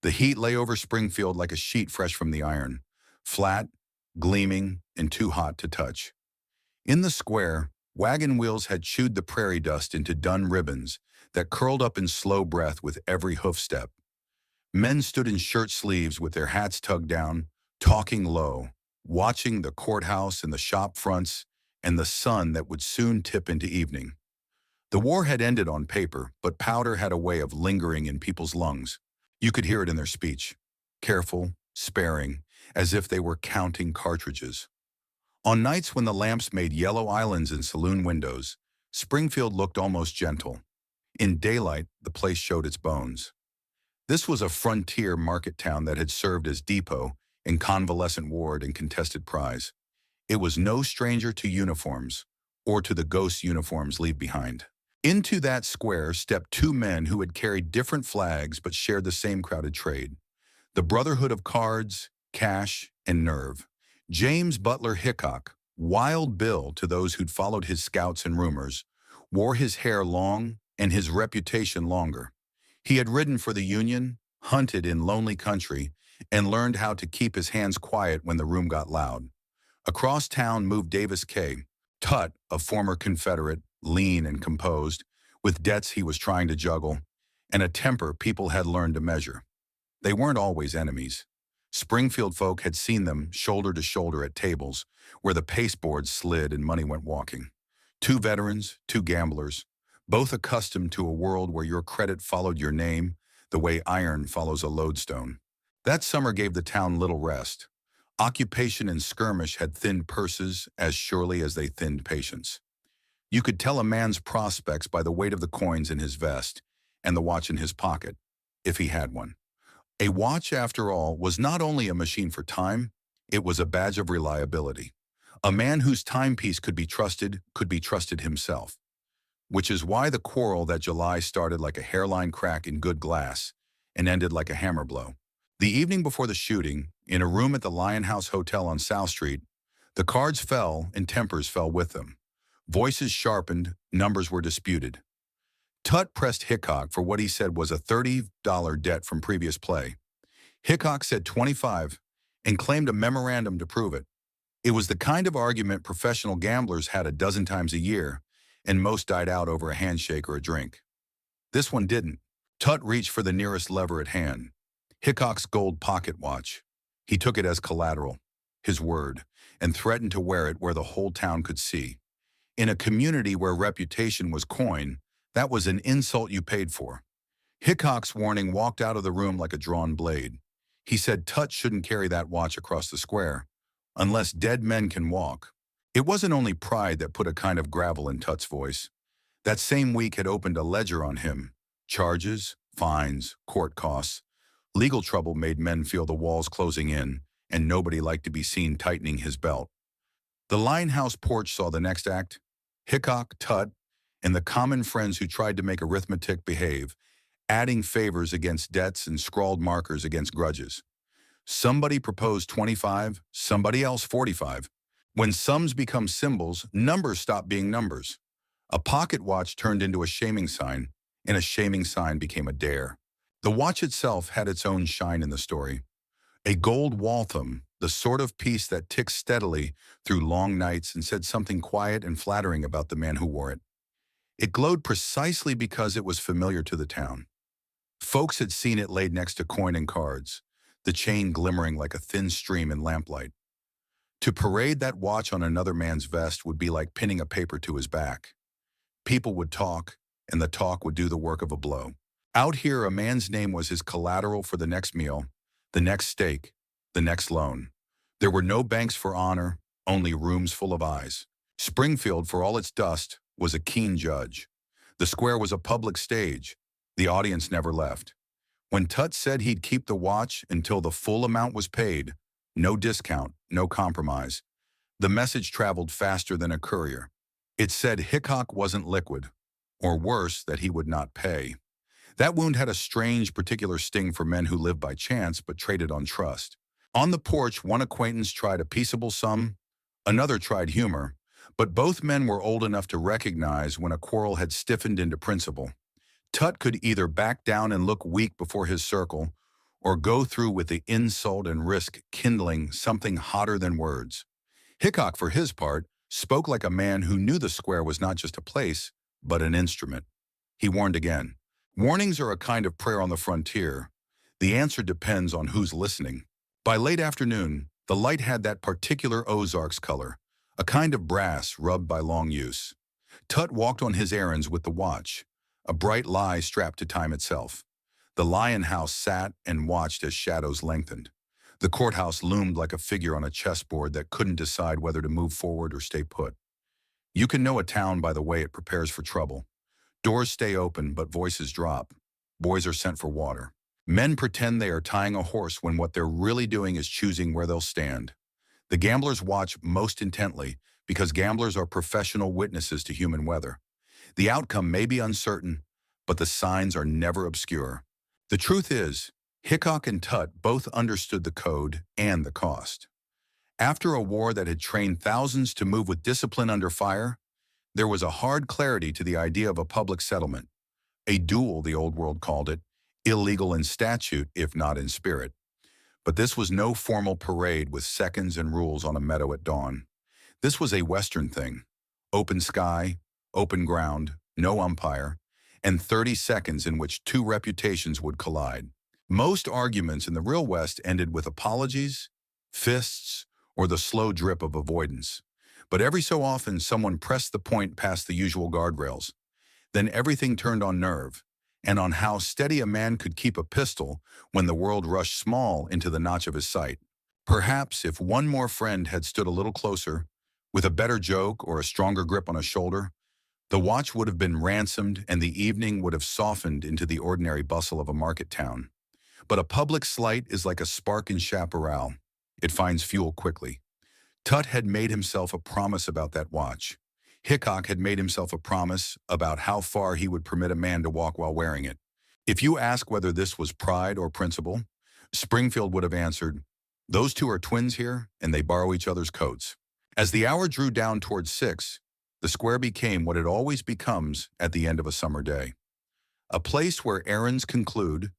The heat lay over Springfield like a sheet fresh from the iron, flat, gleaming, and too hot to touch. In the square, wagon wheels had chewed the prairie dust into dun ribbons that curled up in slow breath with every hoofstep. Men stood in shirt sleeves with their hats tugged down, talking low, watching the courthouse and the shop fronts and the sun that would soon tip into evening. The war had ended on paper, but powder had a way of lingering in people's lungs. You could hear it in their speech, careful, sparing, as if they were counting cartridges. On nights when the lamps made yellow islands in saloon windows, Springfield looked almost gentle. In daylight, the place showed its bones. This was a frontier market town that had served as depot in convalescent ward and contested prize. It was no stranger to uniforms, or to the ghosts uniforms leave behind. Into that square stepped two men who had carried different flags but shared the same crowded trade. The brotherhood of cards, cash, and nerve. James Butler Hickok, Wild Bill to those who'd followed his scouts and rumors, wore his hair long and his reputation longer. He had ridden for the Union, hunted in lonely country, and learned how to keep his hands quiet when the room got loud. Across town moved Davis K. Tutt, a former Confederate, lean and composed, with debts he was trying to juggle, and a temper people had learned to measure. They weren't always enemies. Springfield folk had seen them shoulder to shoulder at tables where the pasteboards slid and money went walking. Two veterans, two gamblers, both accustomed to a world where your credit followed your name the way iron follows a lodestone. That summer gave the town little rest. Occupation and skirmish had thinned purses as surely as they thinned patience. You could tell a man's prospects by the weight of the coins in his vest and the watch in his pocket, if he had one. A watch, after all, was not only a machine for time, it was a badge of reliability. A man whose timepiece could be trusted himself. Which is why the quarrel that July started like a hairline crack in good glass and ended like a hammer blow. The evening before the shooting, in a room at the Lyon House Hotel on South Street, the cards fell and tempers fell with them. Voices sharpened, numbers were disputed. Tutt pressed Hickok for what he said was a $30 debt from previous play. Hickok said 25 and claimed a memorandum to prove it. It was the kind of argument professional gamblers had a dozen times a year, and most died out over a handshake or a drink. This one didn't. Tutt reached for the nearest lever at hand, Hickok's gold pocket watch. He took it as collateral, his word, and threatened to wear it where the whole town could see. In a community where reputation was coin, that was an insult you paid for. Hickok's warning walked out of the room like a drawn blade. He said Tutt shouldn't carry that watch across the square, unless dead men can walk. It wasn't only pride that put a kind of gravel in Tutt's voice. That same week had opened a ledger on him. Charges, fines, court costs. Legal trouble made men feel the walls closing in, and nobody liked to be seen tightening his belt. The Lyon House porch saw the next act. Hickok, Tutt, and the common friends who tried to make arithmetic behave, adding favors against debts and scrawled markers against grudges. Somebody proposed 25, somebody else 45. When sums become symbols, numbers stop being numbers. A pocket watch turned into a shaming sign, and a shaming sign became a dare. The watch itself had its own shine in the story. A gold Waltham, the sort of piece that ticked steadily through long nights and said something quiet and flattering about the man who wore it. It glowed precisely because it was familiar to the town. Folks had seen it laid next to coin and cards, the chain glimmering like a thin stream in lamplight. To parade that watch on another man's vest would be like pinning a paper to his back. People would talk, and the talk would do the work of a blow. Out here, a man's name was his collateral for the next meal, the next steak, the next loan. There were no banks for honor, only rooms full of eyes. Springfield, for all its dust, was a keen judge. The square was a public stage. The audience never left. When Tutt said he'd keep the watch until the full amount was paid, no discount, no compromise, the message traveled faster than a courier. It said Hickok wasn't liquid, or worse, that he would not pay. That wound had a strange, particular sting for men who lived by chance but traded on trust. On the porch, one acquaintance tried a peaceable sum, another tried humor, but both men were old enough to recognize when a quarrel had stiffened into principle. Tutt could either back down and look weak before his circle, or go through with the insult and risk kindling something hotter than words. Hickok, for his part, spoke like a man who knew the square was not just a place, but an instrument. He warned again. Warnings are a kind of prayer on the frontier. The answer depends on who's listening. By late afternoon, the light had that particular Ozarks color, a kind of brass rubbed by long use. Tutt walked on his errands with the watch, a bright lie strapped to time itself. The Lyon House sat and watched as shadows lengthened. The courthouse loomed like a figure on a chessboard that couldn't decide whether to move forward or stay put. You can know a town by the way it prepares for trouble. Doors stay open, but voices drop. Boys are sent for water. Men pretend they are tying a horse when what they're really doing is choosing where they'll stand. The gamblers watch most intently because gamblers are professional witnesses to human weather. The outcome may be uncertain, but the signs are never obscure. The truth is, Hickok and Tutt both understood the code and the cost. After a war that had trained thousands to move with discipline under fire, there was a hard clarity to the idea of a public settlement. A duel, the old world called it, illegal in statute if not in spirit. But this was no formal parade with seconds and rules on a meadow at dawn. This was a Western thing. Open sky, open ground, no umpire, and 30 seconds in which two reputations would collide. Most arguments in the real West ended with apologies, fists, or the slow drip of avoidance. But every so often someone pressed the point past the usual guardrails. Then everything turned on nerve, and on how steady a man could keep a pistol when the world rushed small into the notch of his sight. Perhaps if one more friend had stood a little closer, with a better joke or a stronger grip on a shoulder, the watch would have been ransomed and the evening would have softened into the ordinary bustle of a market town. But a public slight is like a spark in chaparral. It finds fuel quickly. Tutt had made himself a promise about that watch. Hickok had made himself a promise about how far he would permit a man to walk while wearing it. If you ask whether this was pride or principle, Springfield would have answered, "Those two are twins here, and they borrow each other's coats." As the hour drew down towards 6, the square became what it always becomes at the end of a summer day. A place where errands conclude,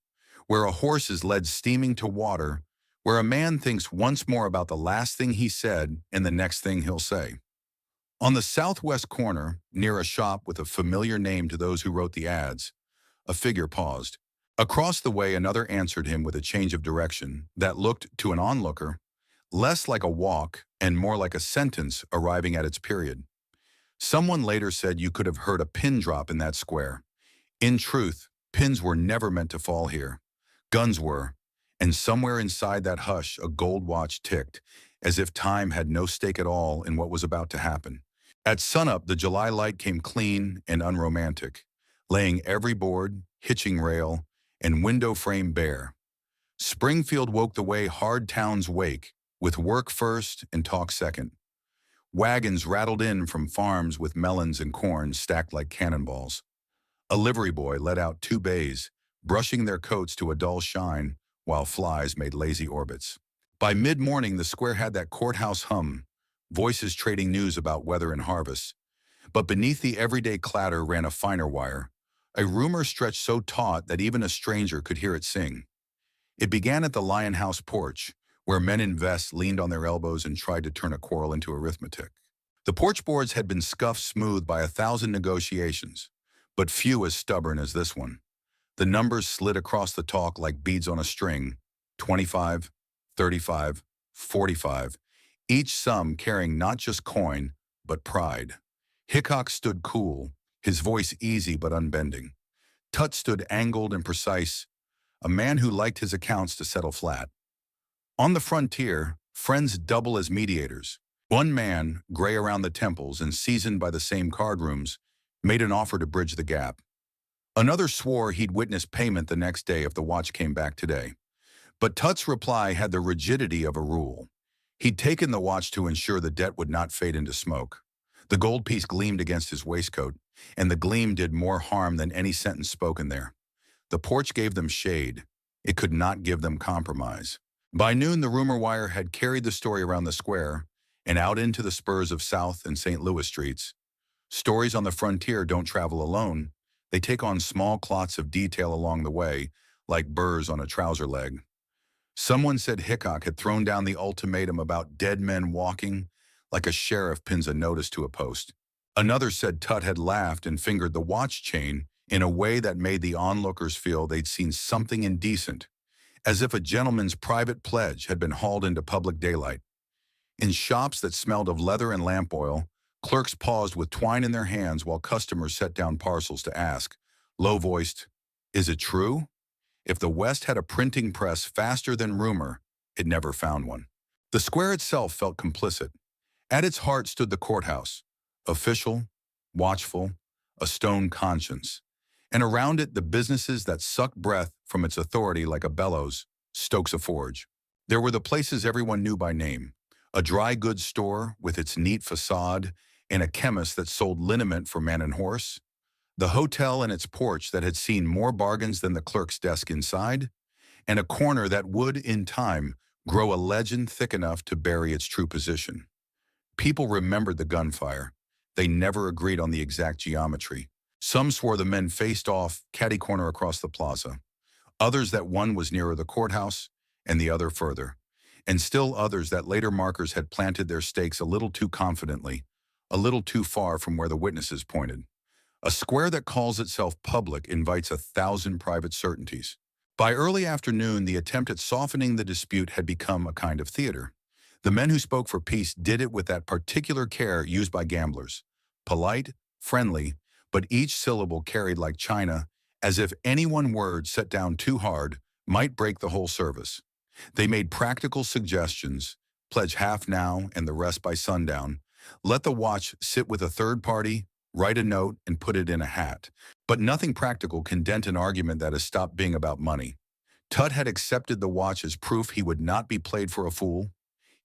where a horse is led steaming to water, where a man thinks once more about the last thing he said and the next thing he'll say. On the southwest corner, near a shop with a familiar name to those who wrote the ads, a figure paused. Across the way, another answered him with a change of direction that looked, to an onlooker, less like a walk and more like a sentence arriving at its period. Someone later said you could have heard a pin drop in that square. In truth, pins were never meant to fall here. Guns were, and somewhere inside that hush a gold watch ticked, as if time had no stake at all in what was about to happen. At sunup, the July light came clean and unromantic, laying every board, hitching rail, and window frame bare. Springfield woke the way hard towns wake, with work first and talk second. Wagons rattled in from farms with melons and corn stacked like cannonballs. A livery boy led out 2 bays, brushing their coats to a dull shine, while flies made lazy orbits. By mid-morning, the square had that courthouse hum, voices trading news about weather and harvest. But beneath the everyday clatter ran a finer wire, a rumor stretched so taut that even a stranger could hear it sing. It began at the Lyon House porch, where men in vests leaned on their elbows and tried to turn a quarrel into arithmetic. The porch boards had been scuffed smooth by 1,000 negotiations, but few as stubborn as this one. The numbers slid across the talk like beads on a string, 25, 35, 45, each sum carrying not just coin, but pride. Hickok stood cool, his voice easy but unbending. Tutt stood angled and precise, a man who liked his accounts to settle flat. On the frontier, friends double as mediators. One man, gray around the temples and seasoned by the same card rooms, made an offer to bridge the gap. Another swore he'd witness payment the next day if the watch came back today. But Tutt's reply had the rigidity of a rule. He'd taken the watch to ensure the debt would not fade into smoke. The gold piece gleamed against his waistcoat, and the gleam did more harm than any sentence spoken there. The porch gave them shade. It could not give them compromise. By noon, the rumor wire had carried the story around the square and out into the spurs of South and St. Louis streets. Stories on the frontier don't travel alone. They take on small clots of detail along the way, like burrs on a trouser leg. Someone said Hickok had thrown down the ultimatum about dead men walking, like a sheriff pins a notice to a post. Another said Tutt had laughed and fingered the watch chain in a way that made the onlookers feel they'd seen something indecent, as if a gentleman's private pledge had been hauled into public daylight. In shops that smelled of leather and lamp oil, clerks paused with twine in their hands while customers set down parcels to ask, low-voiced, "Is it true?" If the West had a printing press faster than rumor, it never found one. The square itself felt complicit. At its heart stood the courthouse, official, watchful, a stone conscience. And around it, the businesses that sucked breath from its authority like a bellows, Stokes a forge. There were the places everyone knew by name, a dry goods store with its neat facade and a chemist that sold liniment for man and horse, the hotel and its porch that had seen more bargains than the clerk's desk inside, and a corner that would, in time, grow a legend thick enough to bury its true position. People remembered the gunfire. They never agreed on the exact geometry. Some swore the men faced off, catty-corner across the plaza. Others that one was nearer the courthouse and the other further. And still others that later markers had planted their stakes a little too confidently, a little too far from where the witnesses pointed. A square that calls itself public invites 1,000 private certainties. By early afternoon, the attempt at softening the dispute had become a kind of theater. The men who spoke for peace did it with that particular care used by gamblers. Polite, friendly, but each syllable carried like china, as if any one word set down too hard might break the whole service. They made practical suggestions, pledge half now and the rest by sundown, let the watch sit with a third party, write a note, and put it in a hat. But nothing practical can dent an argument that has stopped being about money. Tutt had accepted the watch as proof he would not be played for a fool.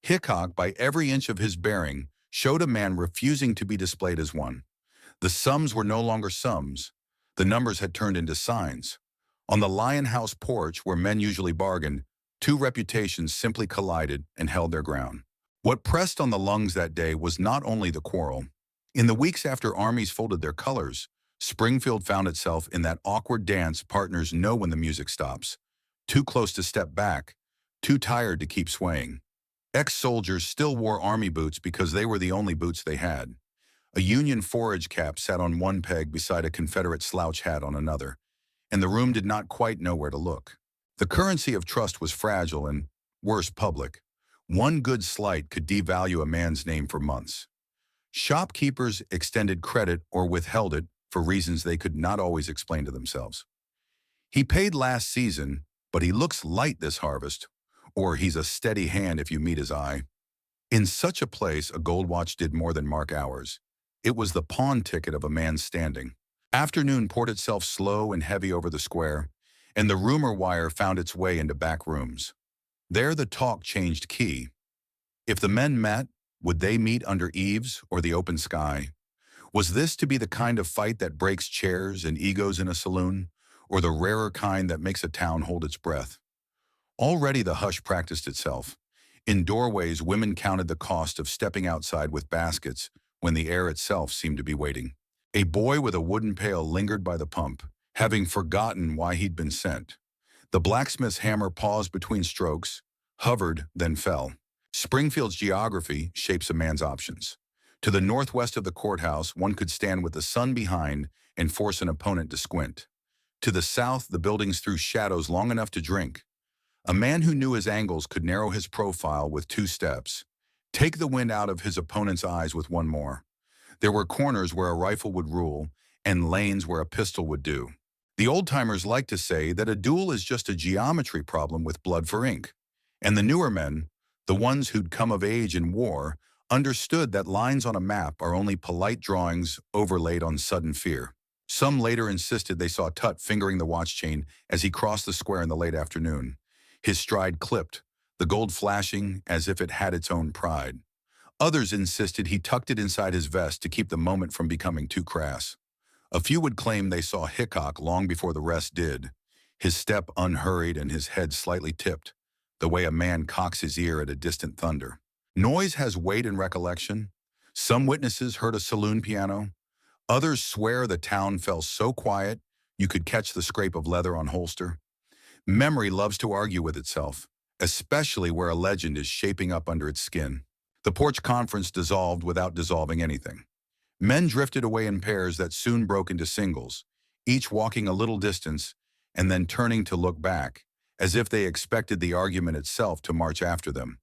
Hickok, by every inch of his bearing, showed a man refusing to be displayed as one. The sums were no longer sums. The numbers had turned into signs. On the Lyon House porch, where men usually bargained, two reputations simply collided and held their ground. What pressed on the lungs that day was not only the quarrel. In the weeks after armies folded their colors, Springfield found itself in that awkward dance partners know when the music stops. Too close to step back, too tired to keep swaying. Ex-soldiers still wore army boots because they were the only boots they had. A Union forage cap sat on one peg beside a Confederate slouch hat on another, and the room did not quite know where to look. The currency of trust was fragile and, worse, public. One good slight could devalue a man's name for months. Shopkeepers extended credit or withheld it for reasons they could not always explain to themselves. He paid last season, but he looks light this harvest, or he's a steady hand if you meet his eye. In such a place, a gold watch did more than mark hours. It was the pawn ticket of a man's standing. Afternoon poured itself slow and heavy over the square, and the rumor wire found its way into back rooms. There the talk changed key. If the men met, would they meet under eaves or the open sky? Was this to be the kind of fight that breaks chairs and egos in a saloon, or the rarer kind that makes a town hold its breath? Already the hush practiced itself. In doorways, women counted the cost of stepping outside with baskets when the air itself seemed to be waiting. A boy with a wooden pail lingered by the pump, having forgotten why he'd been sent. The blacksmith's hammer paused between strokes, hovered, then fell. Springfield's geography shapes a man's options. To the northwest of the courthouse, one could stand with the sun behind and force an opponent to squint. To the south, the buildings threw shadows long enough to drink. A man who knew his angles could narrow his profile with 2 steps, take the wind out of his opponent's eyes with 1 more. There were corners where a rifle would rule, and lanes where a pistol would do. The old-timers like to say that a duel is just a geometry problem with blood for ink. And the newer men, the ones who'd come of age in war, understood that lines on a map are only polite drawings overlaid on sudden fear. Some later insisted they saw Tutt fingering the watch chain as he crossed the square in the late afternoon. His stride clipped, the gold flashing as if it had its own pride. Others insisted he tucked it inside his vest to keep the moment from becoming too crass. A few would claim they saw Hickok long before the rest did, his step unhurried and his head slightly tipped, the way a man cocks his ear at a distant thunder. Noise has weight in recollection. Some witnesses heard a saloon piano. Others swear the town fell so quiet you could catch the scrape of leather on holster. Memory loves to argue with itself, especially where a legend is shaping up under its skin. The porch conference dissolved without dissolving anything. Men drifted away in pairs that soon broke into singles, each walking a little distance and then turning to look back, as if they expected the argument itself to march after them.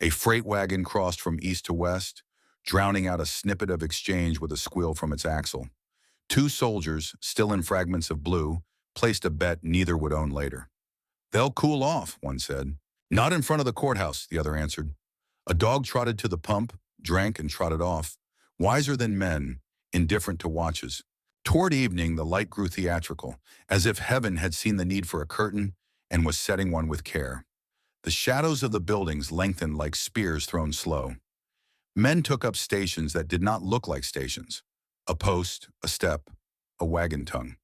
A freight wagon crossed from east to west, drowning out a snippet of exchange with a squeal from its axle. Two soldiers, still in fragments of blue, placed a bet neither would own later. "They'll cool off," one said. "Not in front of the courthouse," the other answered. A dog trotted to the pump, drank and trotted off, wiser than men, indifferent to watches. Toward evening, the light grew theatrical, as if heaven had seen the need for a curtain and was setting one with care. The shadows of the buildings lengthened like spears thrown slow. Men took up stations that did not look like stations. A post, a step, a wagon tongue.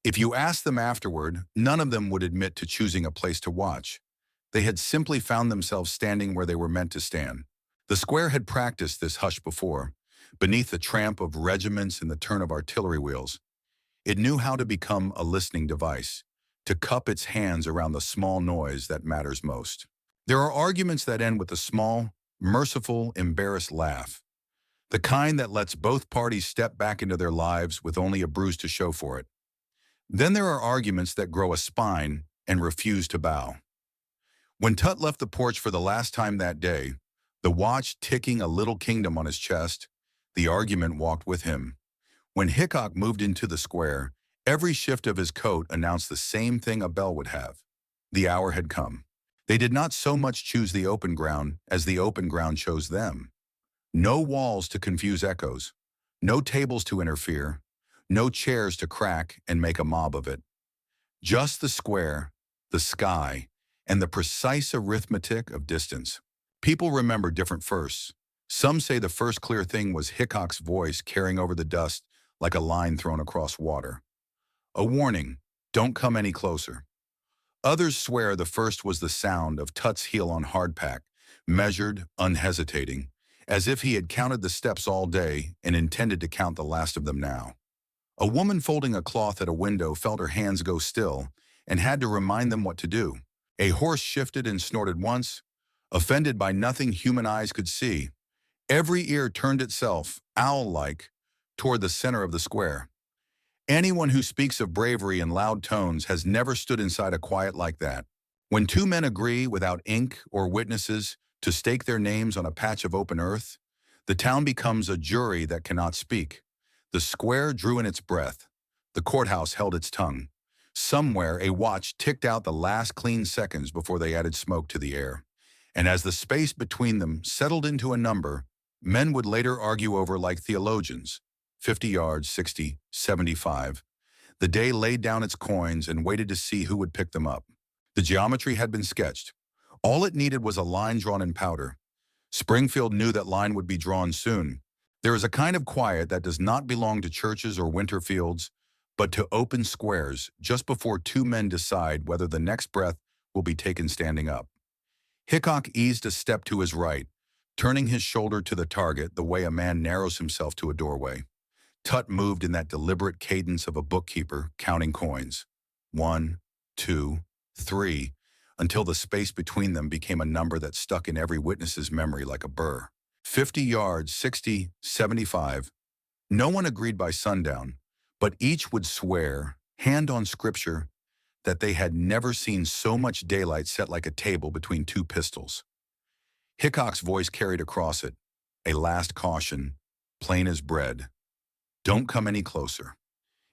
If you asked them afterward, none of them would admit to choosing a place to watch. They had simply found themselves standing where they were meant to stand. The square had practiced this hush before, beneath the tramp of regiments and the turn of artillery wheels. It knew how to become a listening device, to cup its hands around the small noise that matters most. There are arguments that end with a small, merciful, embarrassed laugh, the kind that lets both parties step back into their lives with only a bruise to show for it. Then there are arguments that grow a spine and refuse to bow. When Tutt left the porch for the last time that day, the watch ticking a little kingdom on his chest, the argument walked with him. When Hickok moved into the square, every shift of his coat announced the same thing a bell would have. The hour had come. They did not so much choose the open ground as the open ground chose them. No walls to confuse echoes, no tables to interfere, no chairs to crack and make a mob of it. Just the square, the sky, and the precise arithmetic of distance. People remember different firsts. Some say the first clear thing was Hickok's voice carrying over the dust like a line thrown across water. A warning, don't come any closer. Others swear the first was the sound of Tutt's heel on hardpack, measured, unhesitating, as if he had counted the steps all day and intended to count the last of them now. A woman folding a cloth at a window felt her hands go still and had to remind them what to do. A horse shifted and snorted once, offended by nothing human eyes could see. Every ear turned itself, owl-like, toward the center of the square. Anyone who speaks of bravery in loud tones has never stood inside a quiet like that. When two men agree without ink or witnesses to stake their names on a patch of open earth, the town becomes a jury that cannot speak. The square drew in its breath. The courthouse held its tongue. Somewhere, a watch ticked out the last clean seconds before they added smoke to the air. And as the space between them settled into a number, men would later argue over like theologians, 50 yards, 60, 75. The day laid down its coins and waited to see who would pick them up. The geometry had been sketched. All it needed was a line drawn in powder. Springfield knew that line would be drawn soon. There is a kind of quiet that does not belong to churches or winter fields, but to open squares just before two men decide whether the next breath will be taken standing up. Hickok eased a step to his right, turning his shoulder to the target the way a man narrows himself to a doorway. Tutt moved in that deliberate cadence of a bookkeeper counting coins. 1, 2, 3, until the space between them became a number that stuck in every witness's memory like a burr. 50 yards, 60, 75. No one agreed by sundown, but each would swear, hand on scripture, that they had never seen so much daylight set like a table between two pistols. Hickok's voice carried across it, a last caution, plain as bread. Don't come any closer.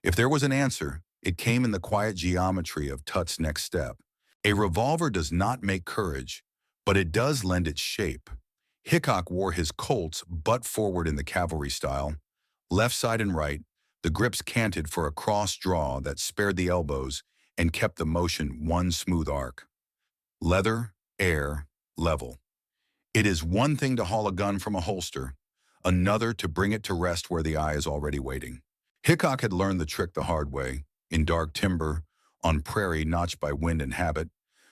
If there was an answer, it came in the quiet geometry of Tutt's next step. A revolver does not make courage, but it does lend its shape. Hickok wore his Colts butt forward in the cavalry style, left side and right, the grips canted for a cross draw that spared the elbows and kept the motion one smooth arc. Leather, air, level. It is one thing to haul a gun from a holster, another to bring it to rest where the eye is already waiting. Hickok had learned the trick the hard way, in dark timber, on prairie notched by wind and habit,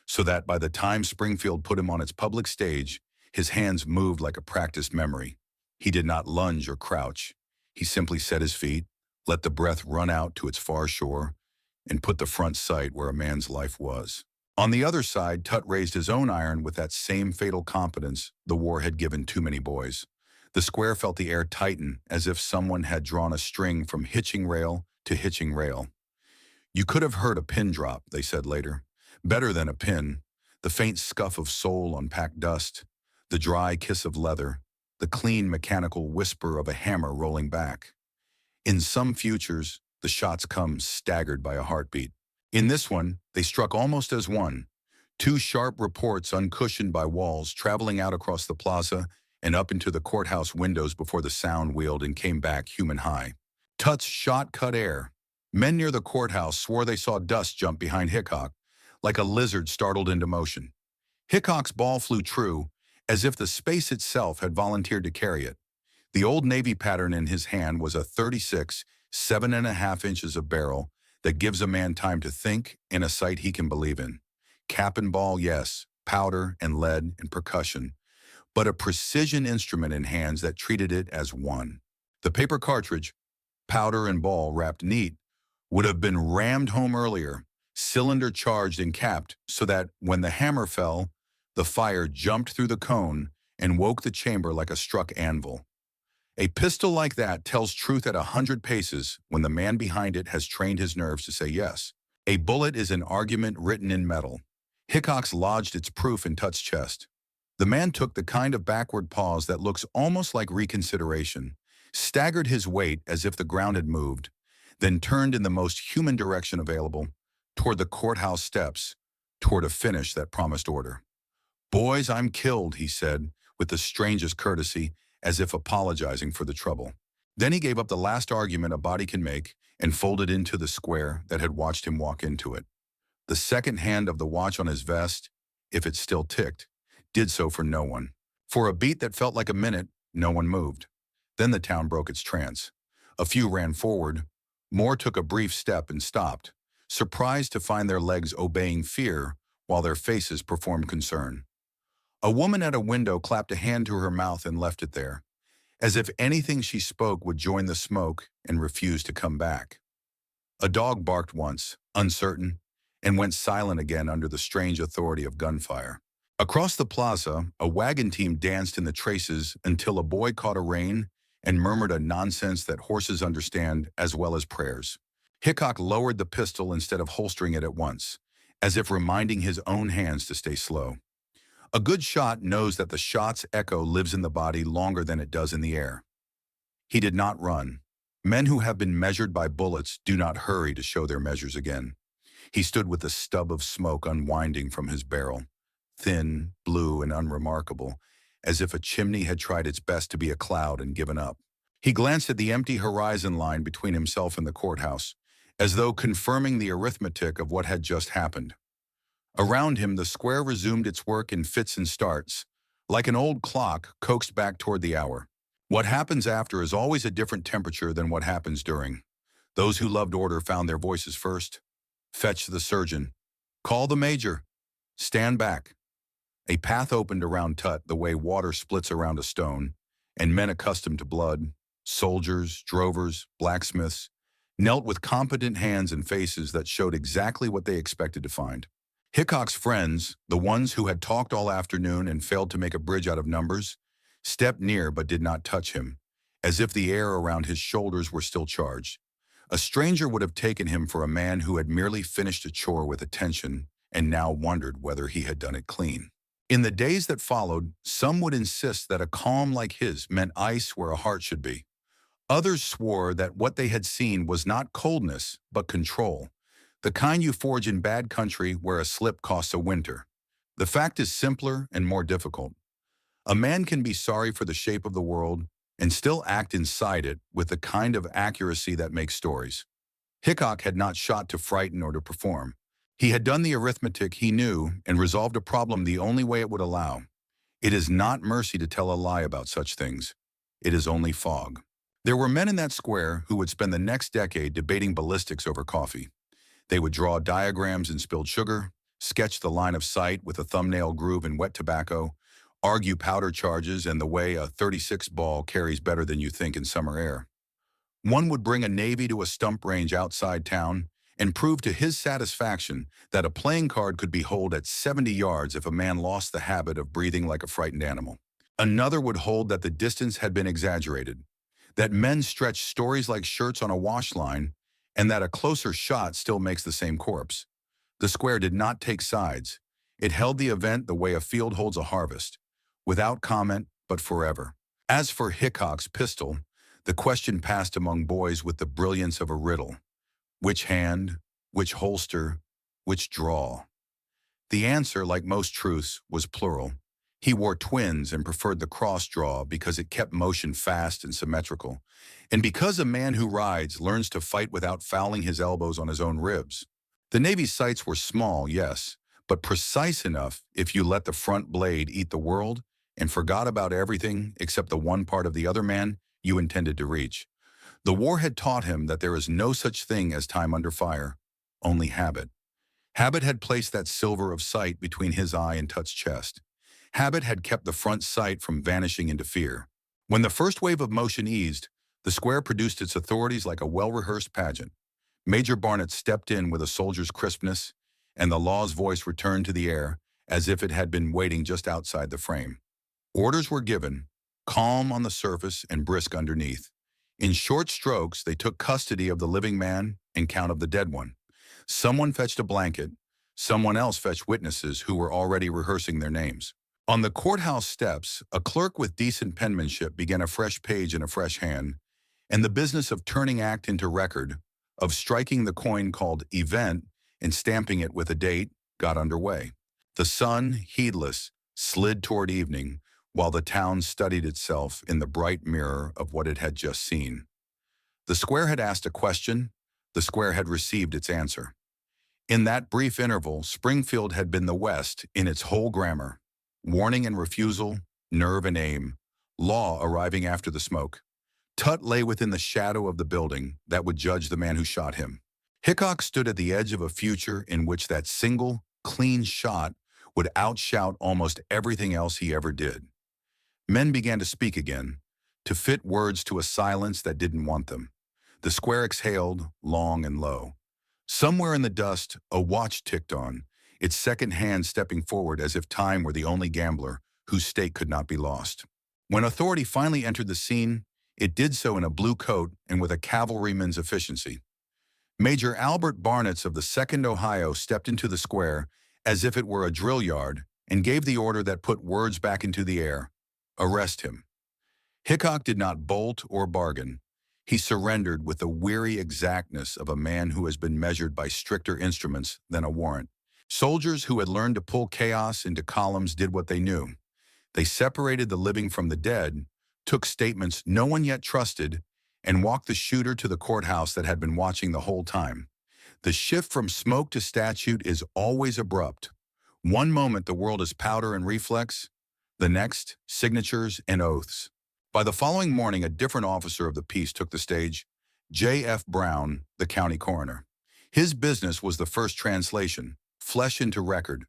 so that by the time Springfield put him on its public stage, his hands moved like a practiced memory. He did not lunge or crouch. He simply set his feet, let the breath run out to its far shore, and put the front sight where a man's life was. On the other side, Tutt raised his own iron with that same fatal confidence the war had given too many boys. The square felt the air tighten, as if someone had drawn a string from hitching rail to hitching rail. You could have heard a pin drop, they said later. Better than a pin. The faint scuff of sole on packed dust, the dry kiss of leather, the clean mechanical whisper of a hammer rolling back. In some futures, the shots come staggered by a heartbeat. In this one, they struck almost as one. Two sharp reports uncushioned by walls traveling out across the plaza and up into the courthouse windows before the sound wheeled and came back human high. Tutt's shot cut air. Men near the courthouse swore they saw dust jump behind Hickok, like a lizard startled into motion. Hickok's ball flew true, as if the space itself had volunteered to carry it. The old Navy pattern in his hand was a 36, 7.5 inches of barrel that gives a man time to think in a sight he can believe in. Cap and ball, yes, powder and lead and percussion, but a precision instrument in hands that treated it as one. The paper cartridge, powder and ball wrapped neat, would have been rammed home earlier, cylinder charged and capped so that when the hammer fell, the fire jumped through the cone and woke the chamber like a struck anvil. A pistol like that tells truth at 100 paces when the man behind it has trained his nerves to say yes. A bullet is an argument written in metal. Hickok's lodged its proof in Tutt's chest. The man took the kind of backward pause that looks almost like reconsideration, staggered his weight as if the ground had moved, then turned in the most human direction available, toward the courthouse steps, toward a finish that promised order. "Boys, I'm killed," he said, with the strangest courtesy, as if apologizing for the trouble. Then he gave up the last argument a body can make and folded into the square that had watched him walk into it. The second hand of the watch on his vest, if it still ticked, did so for no one. For a beat that felt like a minute, no one moved. Then the town broke its trance. A few ran forward. More took a brief step and stopped, surprised to find their legs obeying fear while their faces performed concern. A woman at a window clapped a hand to her mouth and left it there, as if anything she spoke would join the smoke and refuse to come back. A dog barked once, uncertain, and went silent again under the strange authority of gunfire. Across the plaza, a wagon team danced in the traces until a boy caught a rein and murmured a nonsense that horses understand as well as prayers. Hickok lowered the pistol instead of holstering it at once, as if reminding his own hands to stay slow. A good shot knows that the shot's echo lives in the body longer than it does in the air. He did not run. Men who have been measured by bullets do not hurry to show their measures again. He stood with the stub of smoke unwinding from his barrel, thin, blue, and unremarkable, as if a chimney had tried its best to be a cloud and given up. He glanced at the empty horizon line between himself and the courthouse, as though confirming the arithmetic of what had just happened. Around him, the square resumed its work in fits and starts, like an old clock coaxed back toward the hour. What happens after is always a different temperature than what happens during. Those who loved order found their voices first. Fetch the surgeon. Call the major. Stand back. A path opened around Tutt the way water splits around a stone, and men accustomed to blood, soldiers, drovers, blacksmiths, knelt with competent hands and faces that showed exactly what they expected to find. Hickok's friends, the ones who had talked all afternoon and failed to make a bridge out of numbers, stepped near but did not touch him, as if the air around his shoulders were still charged. A stranger would have taken him for a man who had merely finished a chore with attention and now wondered whether he had done it clean. In the days that followed, some would insist that a calm like his meant ice where a heart should be. Others swore that what they had seen was not coldness, but control, the kind you forge in bad country where a slip costs a winter. The fact is simpler and more difficult. A man can be sorry for the shape of the world and still act inside it with the kind of accuracy that makes stories. Hickok had not shot to frighten or to perform. He had done the arithmetic he knew and resolved a problem the only way it would allow. It is not mercy to tell a lie about such things. It is only fog. There were men in that square who would spend the next decade debating ballistics over coffee. They would draw diagrams in spilled sugar, sketch the line of sight with a thumbnail groove in wet tobacco, argue powder charges and the way a 36 ball carries better than you think in summer air. One would bring a Navy to a stump range outside town and proved to his satisfaction that a playing card could be holed at 70 yards if a man lost the habit of breathing like a frightened animal. Another would hold that the distance had been exaggerated, that men stretch stories like shirts on a wash line, and that a closer shot still makes the same corpse. The square did not take sides. It held the event the way a field holds a harvest, without comment, but forever. As for Hickok's pistol, the question passed among boys with the brilliance of a riddle. Which hand, which holster, which draw? The answer, like most truths, was plural. He wore twins and preferred the cross draw because it kept motion fast and symmetrical, and because a man who rides learns to fight without fouling his elbows on his own ribs. The Navy's sights were small, yes, but precise enough if you let the front blade eat the world and forgot about everything except the one part of the other man you intended to reach. The war had taught him that there is no such thing as time under fire, only habit. Habit had placed that silver of sight between his eye and Tutt's chest. Habit had kept the front sight from vanishing into fear. When the first wave of motion eased, the square produced its authorities like a well-rehearsed pageant. Major Barnett stepped in with a soldier's crispness, and the law's voice returned to the air as if it had been waiting just outside the frame. Orders were given, calm on the surface and brisk underneath. In short strokes, they took custody of the living man and count of the dead one. Someone fetched a blanket. Someone else fetched witnesses who were already rehearsing their names. On the courthouse steps, a clerk with decent penmanship began a fresh page in a fresh hand, and the business of turning act into record, of striking the coin called event and stamping it with a date, got underway. The sun, heedless, slid toward evening, while the town studied itself in the bright mirror of what it had just seen. The square had asked a question, the square had received its answer. In that brief interval, Springfield had been the West in its whole grammar: warning and refusal, nerve and aim, law arriving after the smoke. Tutt lay within the shadow of the building that would judge the man who shot him. Hickok stood at the edge of a future in which that single, clean shot would outshout almost everything else he ever did. Men began to speak again, to fit words to a silence that didn't want them. The square exhaled, long and low. Somewhere in the dust, a watch ticked on, its second hand stepping forward as if time were the only gambler whose stake could not be lost. When authority finally entered the scene, it did so in a blue coat and with a cavalryman's efficiency. Major Albert Barnett of the 2nd Ohio stepped into the square as if it were a drill yard and gave the order that put words back into the air: arrest him. Hickok did not bolt or bargain. He surrendered with the weary exactness of a man who has been measured by stricter instruments than a warrant. Soldiers who had learned to pull chaos into columns did what they knew. They separated the living from the dead, took statements no one yet trusted, and walked the shooter to the courthouse that had been watching the whole time. The shift from smoke to statute is always abrupt. One moment the world is powder and reflex, the next, signatures and oaths. By the following morning, a different officer of the peace took the stage: J.F. Brown, the county coroner. His business was the first translation, flesh into record.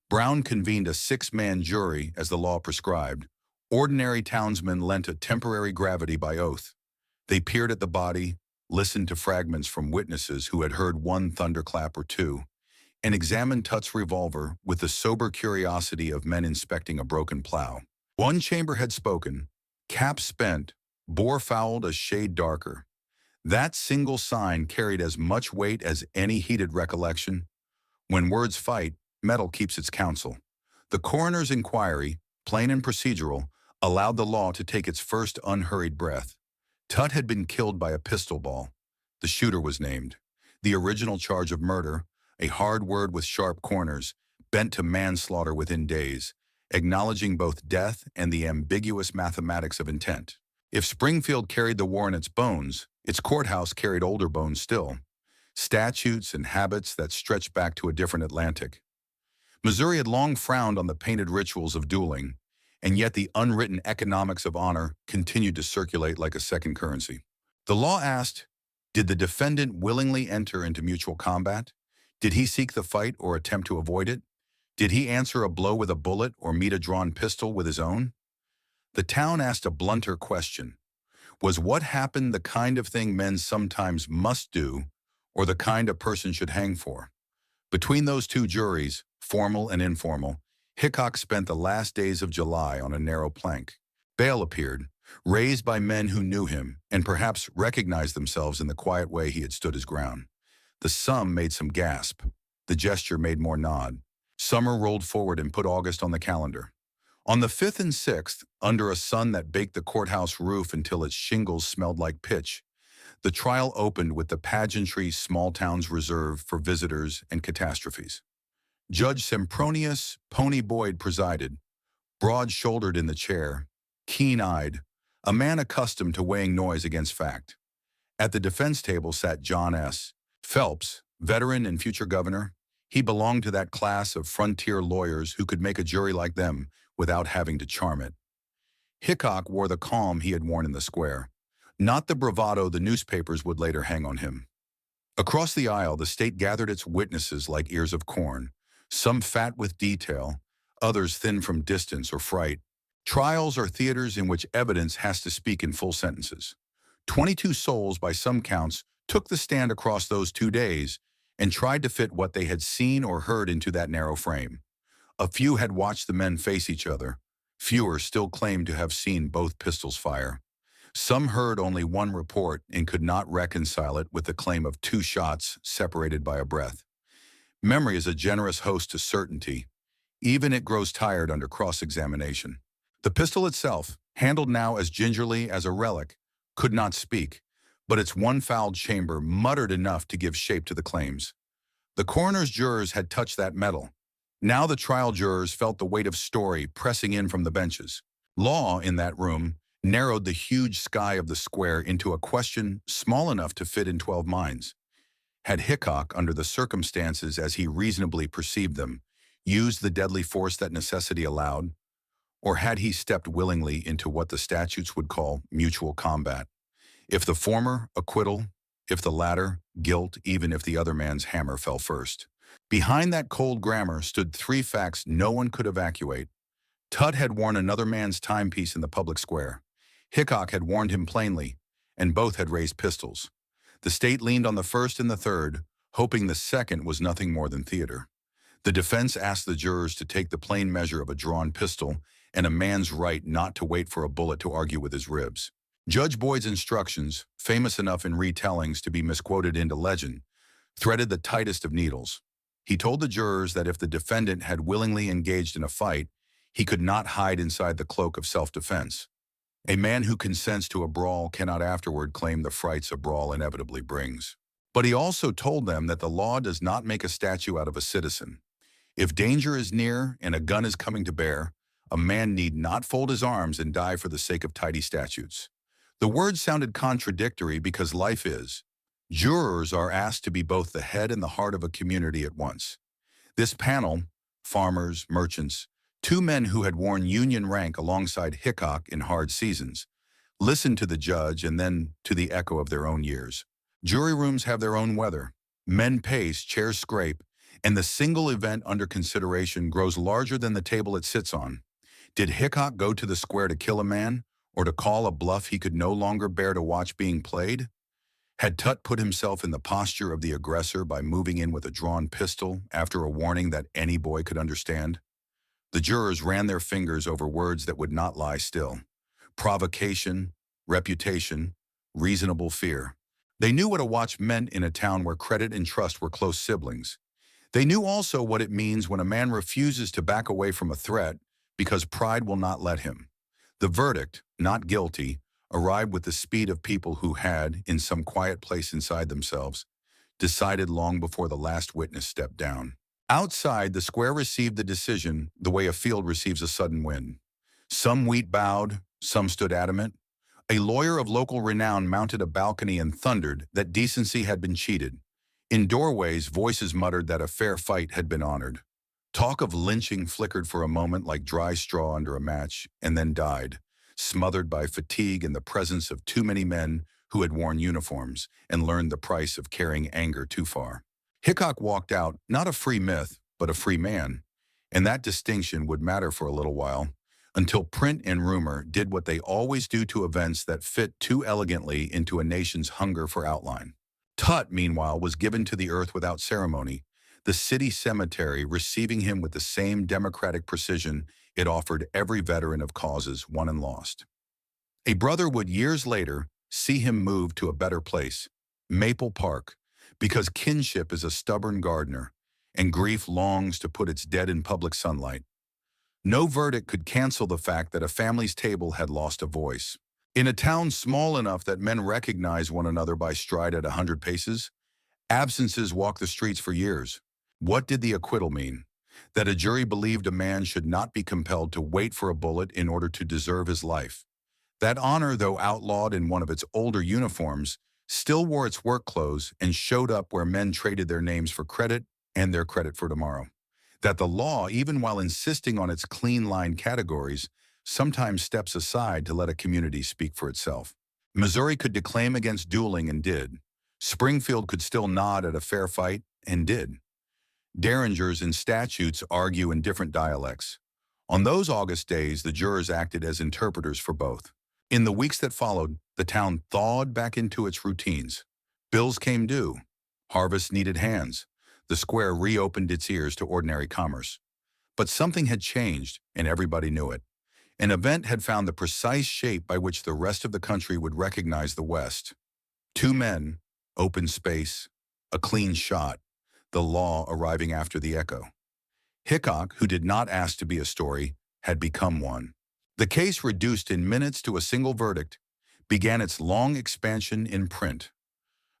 Brown convened a 6-man jury as the law prescribed. Ordinary townsmen lent a temporary gravity by oath. They peered at the body, listened to fragments from witnesses who had heard one thunderclap or two, and examined Tutt's revolver with the sober curiosity of men inspecting a broken plow. One chamber had spoken, cap spent, bore fouled a shade darker. That single sign carried as much weight as any heated recollection. When words fight, metal keeps its counsel. The coroner's inquiry, plain and procedural, allowed the law to take its first unhurried breath. Tutt had been killed by a pistol ball. The shooter was named. The original charge of murder, a hard word with sharp corners, bent to manslaughter within days, acknowledging both death and the ambiguous mathematics of intent. If Springfield carried the war in its bones, its courthouse carried older bones still, statutes and habits that stretched back to a different Atlantic. Missouri had long frowned on the painted rituals of dueling, and yet the unwritten economics of honor continued to circulate like a second currency. The law asked, did the defendant willingly enter into mutual combat? Did he seek the fight or attempt to avoid it? Did he answer a blow with a bullet or meet a drawn pistol with his own? The town asked a blunter question. Was what happened the kind of thing men sometimes must do, or the kind a person should hang for. Between those two juries, formal and informal, Hickok spent the last days of July on a narrow plank. Bail appeared, raised by men who knew him and perhaps recognized themselves in the quiet way he had stood his ground. The some made some gasp. The gesture made more nod. Summer rolled forward and put August on the calendar. On the 5th and 6th, under a sun that baked the courthouse roof until its shingles smelled like pitch, the trial opened with the pageantry small towns reserve for visitors and catastrophes. Judge Sempronius Pony Boyd presided, broad-shouldered in the chair, keen-eyed, a man accustomed to weighing noise against fact. At the defense table sat John S. Phelps, veteran and future governor. He belonged to that class of frontier lawyers who could make a jury like them without having to charm it. Hickok wore the calm he had worn in the square, not the bravado the newspapers would later hang on him. Across the aisle, the state gathered its witnesses like ears of corn, some fat with detail, others thin from distance or fright. Trials are theaters in which evidence has to speak in full sentences. 22 souls, by some counts, took the stand across those 2 days and tried to fit what they had seen or heard into that narrow frame. A few had watched the men face each other. Fewer still claimed to have seen both pistols fire. Some heard only one report and could not reconcile it with the claim of 2 shots separated by a breath. Memory is a generous host to certainty. Even it grows tired under cross-examination. The pistol itself, handled now as gingerly as a relic, could not speak, but its one-fouled chamber muttered enough to give shape to the claims. The coroner's jurors had touched that metal. Now the trial jurors felt the weight of story pressing in from the benches. Law, in that room, narrowed the huge sky of the square into a question small enough to fit in 12 minds. Had Hickok, under the circumstances as he reasonably perceived them, used the deadly force that necessity allowed? Or had he stepped willingly into what the statutes would call mutual combat? If the former, acquittal; if the latter, guilt, even if the other man's hammer fell first. Behind that cold grammar stood 3 facts no one could evacuate. Tutt had worn another man's timepiece in the public square. Hickok had warned him plainly, and both had raised pistols. The state leaned on the first and the third, hoping the second was nothing more than theater. The defense asked the jurors to take the plain measure of a drawn pistol and a man's right not to wait for a bullet to argue with his ribs. Judge Boyd's instructions, famous enough in retellings to be misquoted into legend, threaded the tightest of needles. He told the jurors that if the defendant had willingly engaged in a fight, he could not hide inside the cloak of self-defense. A man who consents to a brawl cannot afterward claim the frights a brawl inevitably brings. But he also told them that the law does not make a statue out of a citizen. If danger is near and a gun is coming to bear, a man need not fold his arms and die for the sake of tidy statutes. The words sounded contradictory because life is. Jurors are asked to be both the head and the heart of a community at once. This panel, farmers, merchants, 2 men who had worn Union rank alongside Hickok in hard seasons, listened to the judge and then to the echo of their own years. Jury rooms have their own weather. Men pace, chairs scrape, and the single event under consideration grows larger than the table it sits on. Did Hickok go to the square to kill a man, or to call a bluff he could no longer bear to watch being played? Had Tutt put himself in the posture of the aggressor by moving in with a drawn pistol after a warning that any boy could understand? The jurors ran their fingers over words that would not lie still. Provocation, reputation, reasonable fear. They knew what a watch meant in a town where credit and trust were close siblings. They knew also what it means when a man refuses to back away from a threat because pride will not let him. The verdict, not guilty, arrived with the speed of people who had, in some quiet place inside themselves, decided long before the last witness stepped down. Outside, the square received the decision the way a field receives a sudden wind. Some wheat bowed, some stood adamant. A lawyer of local renown mounted a balcony and thundered that decency had been cheated. In doorways, voices muttered that a fair fight had been honored. Talk of lynching flickered for a moment like dry straw under a match, and then died, smothered by fatigue and the presence of too many men who had worn uniforms and learned the price of carrying anger too far. Hickok walked out, not a free myth, but a free man, and that distinction would matter for a little while, until print and rumor did what they always do to events that fit too elegantly into a nation's hunger for outline. Tutt, meanwhile, was given to the earth without ceremony, the city cemetery receiving him with the same democratic precision it offered every veteran of causes won and lost. A brother would years later see him move to a better place, Maple Park, because kinship is a stubborn gardener, and grief longs to put its dead in public sunlight. No verdict could cancel the fact that a family's table had lost a voice. In a town small enough that men recognize one another by stride at 100 paces, absences walk the streets for years. What did the acquittal mean? That a jury believed a man should not be compelled to wait for a bullet in order to deserve his life. That honor, though outlawed in one of its older uniforms, still wore its work clothes and showed up where men traded their names for credit and their credit for tomorrow. That the law, even while insisting on its clean-line categories, sometimes steps aside to let a community speak for itself. Missouri could declaim against dueling and did. Springfield could still nod at a fair fight and did. Derringers and statutes argue in different dialects. On those August days, the jurors acted as interpreters for both. In the weeks that followed, the town thawed back into its routines. Bills came due. Harvest needed hands. The square reopened its ears to ordinary commerce. But something had changed, and everybody knew it. An event had found the precise shape by which the rest of the country would recognize the West. Two men, open space, a clean shot, the law arriving after the echo. Hickok, who did not ask to be a story, had become one. The case, reduced in minutes to a single verdict, began its long expansion in print.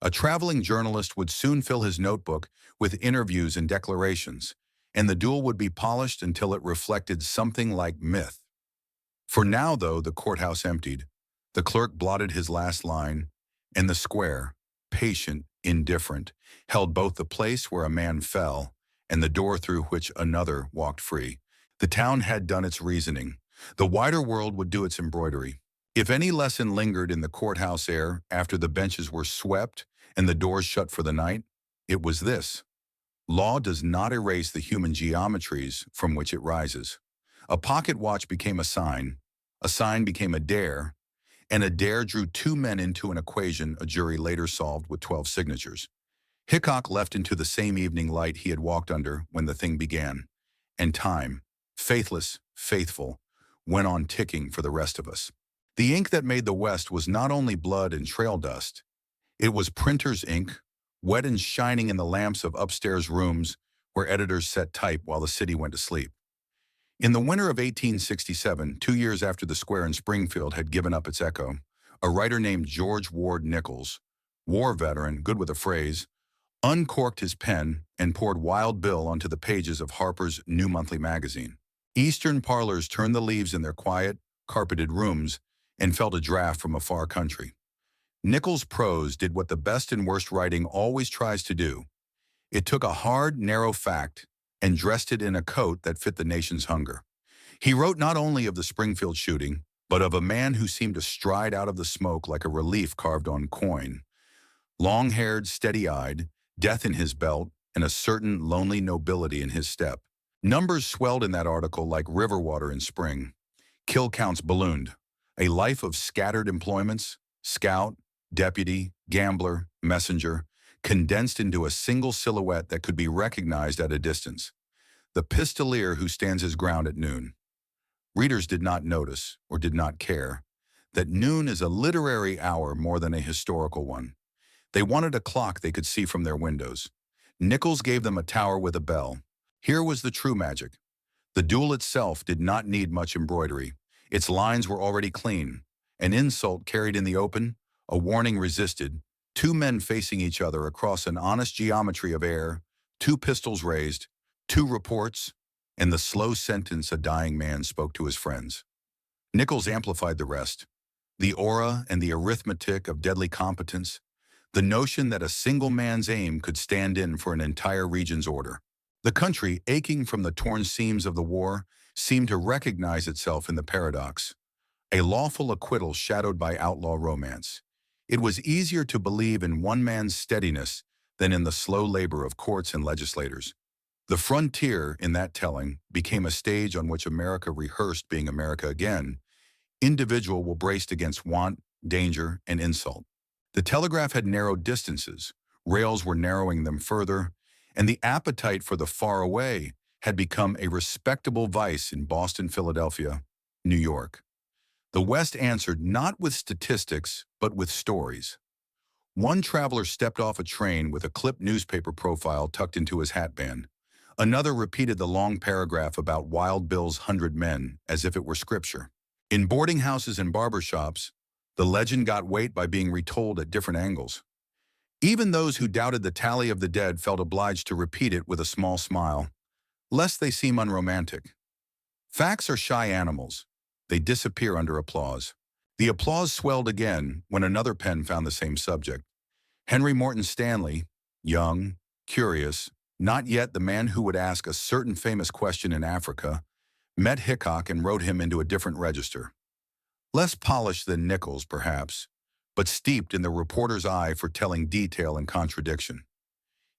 A traveling journalist would soon fill his notebook with interviews and declarations, and the duel would be polished until it reflected something like myth. For now, though, the courthouse emptied. The clerk blotted his last line, and the square, patient, indifferent, held both the place where a man fell and the door through which another walked free. The town had done its reasoning. The wider world would do its embroidery. If any lesson lingered in the courthouse air after the benches were swept and the doors shut for the night, it was this: law does not erase the human geometries from which it rises. A pocket watch became a sign became a dare, and a dare drew two men into an equation a jury later solved with 12 signatures. Hickok left into the same evening light he had walked under when the thing began, and time, faithless, faithful, went on ticking for the rest of us. The ink that made the West was not only blood and trail dust. It was printer's ink, wet and shining in the lamps of upstairs rooms where editors set type while the city went to sleep. In the winter of 1867, 2 years after the square in Springfield had given up its echo, a writer named George Ward Nichols, war veteran, good with a phrase, uncorked his pen and poured Wild Bill onto the pages of Harper's new monthly magazine. Eastern parlors turned the leaves in their quiet, carpeted rooms and felt a draft from a far country. Nichols' prose did what the best and worst writing always tries to do. It took a hard, narrow fact and dressed it in a coat that fit the nation's hunger. He wrote not only of the Springfield shooting, but of a man who seemed to stride out of the smoke like a relief carved on coin. Long-haired, steady-eyed, death in his belt, and a certain lonely nobility in his step. Numbers swelled in that article like river water in spring. Kill counts ballooned. A life of scattered employments, scout, deputy, gambler, messenger, condensed into a single silhouette that could be recognized at a distance. The pistolier who stands his ground at noon. Readers did not notice, or did not care, that noon is a literary hour more than a historical one. They wanted a clock they could see from their windows. Nichols gave them a tower with a bell. Here was the true magic. The duel itself did not need much embroidery. Its lines were already clean. An insult carried in the open, a warning resisted, two men facing each other across an honest geometry of air, two pistols raised, two reports, and the slow sentence a dying man spoke to his friends. Nichols amplified the rest. The aura and the arithmetic of deadly competence, the notion that a single man's aim could stand in for an entire region's order. The country, aching from the torn seams of the war, seemed to recognize itself in the paradox. A lawful acquittal shadowed by outlaw romance. It was easier to believe in one man's steadiness than in the slow labor of courts and legislators. The frontier, in that telling, became a stage on which America rehearsed being America again. Individual were braced against want, danger, and insult. The telegraph had narrowed distances, Rails were narrowing them further, and the appetite for the far away had become a respectable vice in Boston, Philadelphia, New York. The West answered not with statistics, but with stories. One traveler stepped off a train with a clipped newspaper profile tucked into his hatband. Another repeated the long paragraph about Wild Bill's 100 men as if it were scripture. In boarding houses and barber shops, the legend got weight by being retold at different angles. Even those who doubted the tally of the dead felt obliged to repeat it with a small smile, lest they seem unromantic. Facts are shy animals. They disappear under applause. The applause swelled again when another pen found the same subject. Henry Morton Stanley, young, curious, not yet the man who would ask a certain famous question in Africa, met Hickok and wrote him into a different register. Less polished than Nichols, perhaps, but steeped in the reporter's eye for telling detail and contradiction.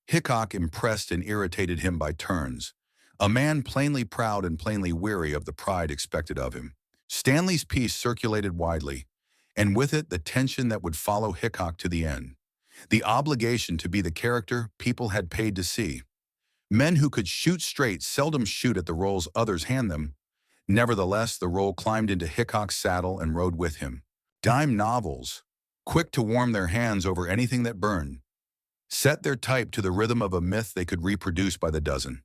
Hickok impressed and irritated him by turns, a man plainly proud and plainly weary of the pride expected of him. Stanley's piece circulated widely, and with it the tension that would follow Hickok to the end. The obligation to be the character people had paid to see. Men who could shoot straight seldom shoot at the roles others hand them. Nevertheless, the role climbed into Hickok's saddle and rode with him. Dime novels, quick to warm their hands over anything that burned, set their type to the rhythm of a myth they could reproduce by the dozen.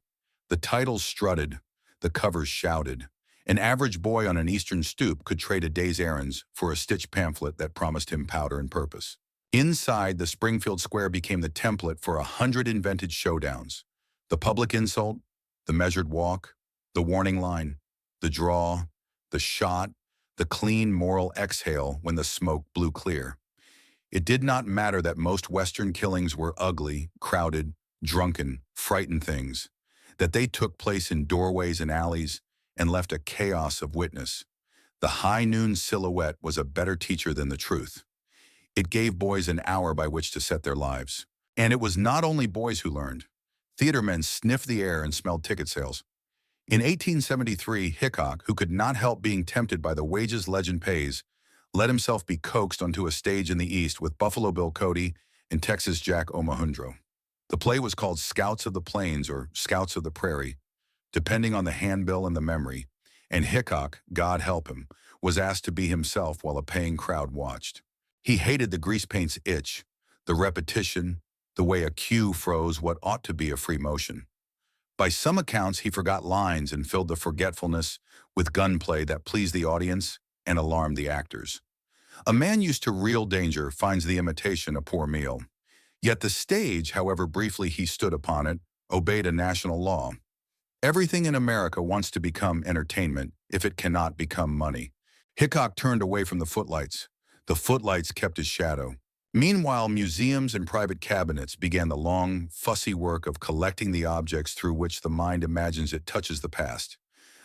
The titles strutted, the covers shouted. An average boy on an eastern stoop could trade a day's errands for a stitched pamphlet that promised him powder and purpose. Inside, the Springfield Square became the template for 100 invented showdowns. The public insult, the measured walk, the warning line, the draw, the shot, the clean moral exhale when the smoke blew clear. It did not matter that most Western killings were ugly, crowded, drunken, frightened things, that they took place in doorways and alleys and left a chaos of witness. The high noon silhouette was a better teacher than the truth. It gave boys an hour by which to set their lives. And it was not only boys who learned. Theater men sniffed the air and smelled ticket sales. In 1873, Hickok, who could not help being tempted by the wages legend pays, let himself be coaxed onto a stage in the East with Buffalo Bill Cody and Texas Jack Omohundro. The play was called Scouts of the Plains or Scouts of the Prairie, depending on the handbill and the memory, and Hickok, God help him, was asked to be himself while a paying crowd watched. He hated the grease paint's itch, the repetition, the way a cue froze what ought to be a free motion. By some accounts, he forgot lines and filled the forgetfulness with gunplay that pleased the audience and alarmed the actors. A man used to real danger finds the imitation a poor meal. Yet the stage, however briefly he stood upon it, obeyed a national law. Everything in America wants to become entertainment if it cannot become money. Hickok turned away from the footlights. The footlights kept his shadow. Meanwhile, museums and private cabinets began the long, fussy work of collecting the objects through which the mind imagines it touches the past.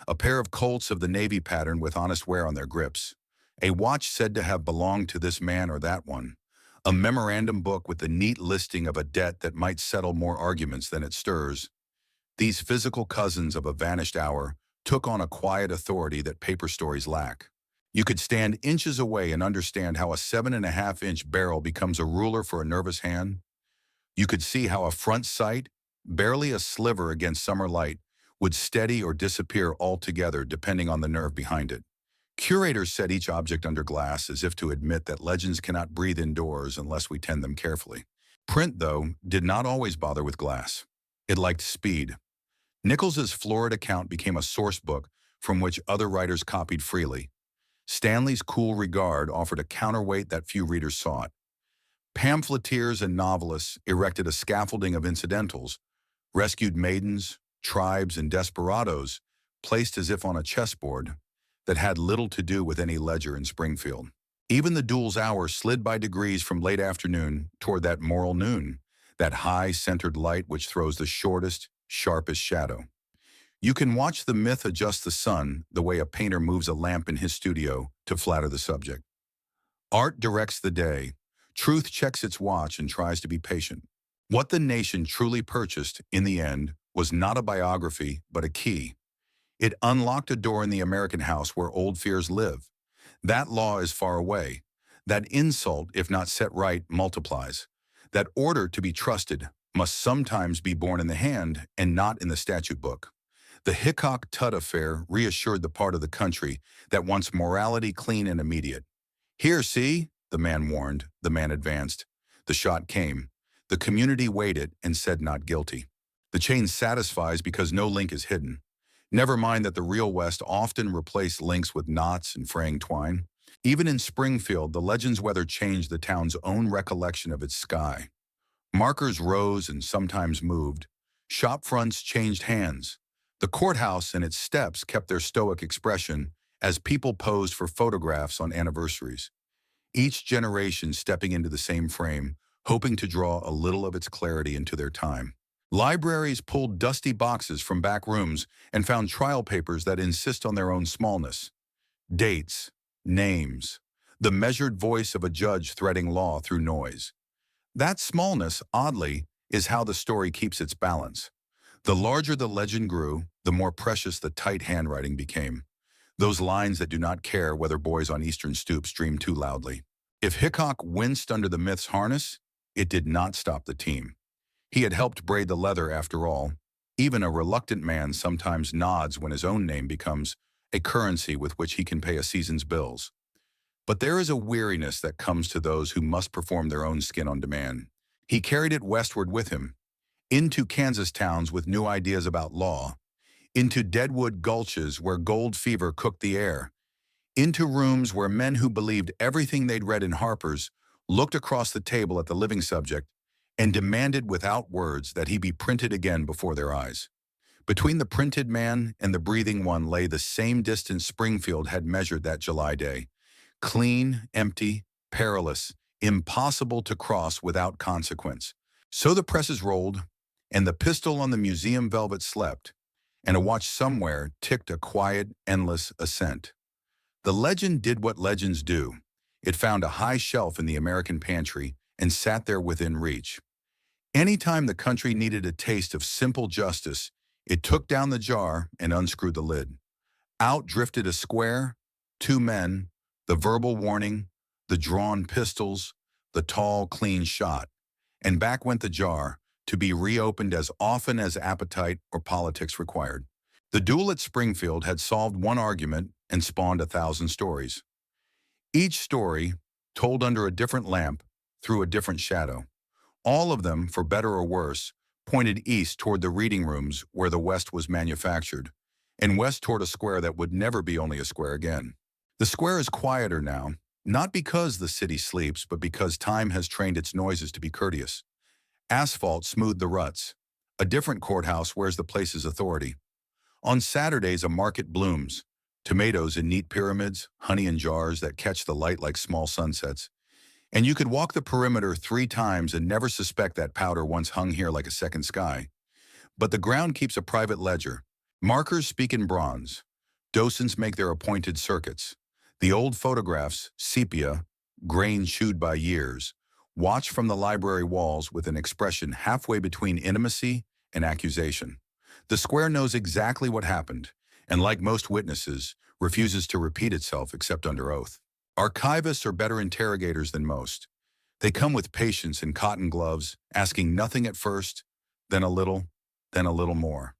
A pair of Colts of the Navy pattern with honest wear on their grips. A watch said to have belonged to this man or that one. A memorandum book with the neat listing of a debt that might settle more arguments than it stirs. These physical cousins of a vanished hour took on a quiet authority that paper stories lack. You could stand inches away and understand how a 7.5-inch barrel becomes a ruler for a nervous hand. You could see how a front sight, barely a sliver against summer light, would steady or disappear altogether depending on the nerve behind it. Curators set each object under glass as if to admit that legends cannot breathe indoors unless we tend them carefully. Print, though, did not always bother with glass. It liked speed. Nichols's florid account became a source book from which other writers copied freely. Stanley's cool regard offered a counterweight that few readers sought. Pamphleteers and novelists erected a scaffolding of incidentals, rescued maidens, tribes, and desperadoes, placed as if on a chessboard, that had little to do with any ledger in Springfield. Even the duel's hour slid by degrees from late afternoon toward that moral noon, that high-centered light which throws the shortest, sharpest shadow. You can watch the myth adjust the sun the way a painter moves a lamp in his studio to flatter the subject. Art directs the day. Truth checks its watch and tries to be patient. What the nation truly purchased, in the end, was not a biography, but a key. It unlocked a door in the American house where old fears live. That law is far away. That insult, if not set right, multiplies. that order to be trusted must sometimes be born in the hand and not in the statute book. The Hickok-Tutt affair reassured the part of the country that wants morality clean and immediate. "Here, see," the man warned. The man advanced. The shot came. The community waited and said not guilty. The chain satisfies because no link is hidden. Never mind that the real West often replaced links with knots and fraying twine. Even in Springfield, the legend's weather changed the town's own recollection of its sky. Markers rose and sometimes moved. Shop fronts changed hands. The courthouse and its steps kept their stoic expression as people posed for photographs on anniversaries. Each generation stepping into the same frame, hoping to draw a little of its clarity into their time. Libraries pulled dusty boxes from back rooms and found trial papers that insist on their own smallness. Dates, names, the measured voice of a judge threading law through noise. That smallness, oddly, is how the story keeps its balance. The larger the legend grew, the more precious the tight handwriting became. Those lines that do not care whether boys on eastern stoops dream too loudly. If Hickok winced under the myth's harness, it did not stop the team. He had helped braid the leather after all. Even a reluctant man sometimes nods when his own name becomes a currency with which he can pay a season's bills. But there is a weariness that comes to those who must perform their own skin on demand. He carried it westward with him, into Kansas towns with new ideas about law, into deadwood gulches where gold fever cooked the air, into rooms where men who believed everything they'd read in Harper's looked across the table at the living subject and demanded without words that he be printed again before their eyes. Between the printed man and the breathing one lay the same distance Springfield had measured that July day. Clean, empty, perilous, impossible to cross without consequence. So the presses rolled, and the pistol on the museum velvet slept, and a watch somewhere ticked a quiet, endless ascent. The legend did what legends do. It found a high shelf in the American pantry and sat there within reach. Anytime the country needed a taste of simple justice, it took down the jar and unscrewed the lid. Out drifted a square, two men, the verbal warning, the drawn pistols, the tall, clean shot. And back went the jar, to be reopened as often as appetite or politics required. The duel at Springfield had solved one argument and spawned 1,000 stories. Each story, told under a different lamp, through a different shadow. All of them, for better or worse, pointed east toward the reading rooms where the West was manufactured, and west toward a square that would never be only a square again. The square is quieter now, not because the city sleeps, but because time has trained its noises to be courteous. Asphalt smoothed the ruts. A different courthouse wears the place's authority. On Saturdays, a market blooms. Tomatoes in neat pyramids, honey in jars that catch the light like small sunsets. And you could walk the perimeter 3 times and never suspect that powder once hung here like a second sky. But the ground keeps a private ledger. Markers speak in bronze. Docents make their appointed circuits. The old photographs, sepia, grain chewed by years, watch from the library walls with an expression halfway between intimacy and accusation. The square knows exactly what happened, and like most witnesses, refuses to repeat itself except under oath. Archivists are better interrogators than most. They come with patience and cotton gloves, asking nothing at first, then a little more.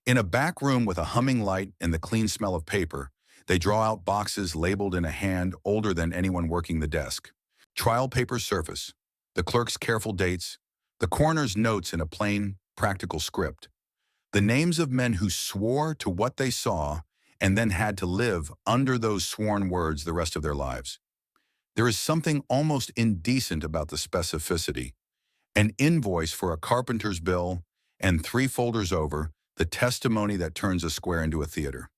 In a back room with a humming light and the clean smell of paper, they draw out boxes labeled in a hand older than anyone working the desk. Trial papers surface, the clerk's careful dates, the coroner's notes in a plain, practical script. The names of men who swore to what they saw and then had to live under those sworn words the rest of their lives. There is something almost indecent about the specificity. An invoice for a carpenter's bill, and 3 folders over, the testimony that turns a square into a theater.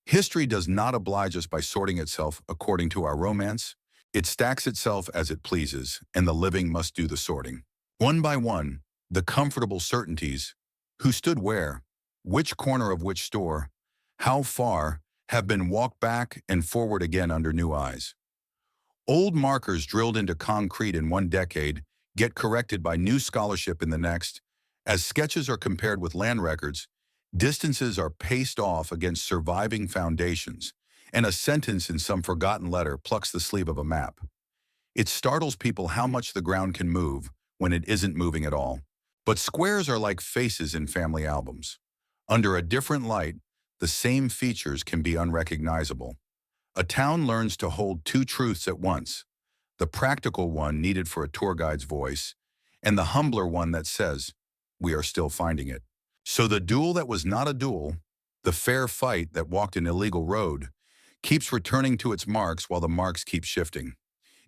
History does not oblige us by sorting itself according to our romance. It stacks itself as it pleases, and the living must do the sorting. One by one, the comfortable certainties, who stood where, which corner of which store, how far, have been walked back and forward again under new eyes. Old markers drilled into concrete in one decade get corrected by new scholarship in the next. As sketches are compared with land records, distances are paced off against surviving foundations, and a sentence in some forgotten letter plucks the sleeve of a map. It startles people how much the ground can move when it isn't moving at all. But squares are like faces in family albums. Under a different light, the same features can be unrecognizable. A town learns to hold two truths at once, the practical one needed for a tour guide's voice, and the humbler one that says, "We are still finding it." So the duel that was not a duel, the fair fight that walked an illegal road, keeps returning to its marks while the marks keep shifting.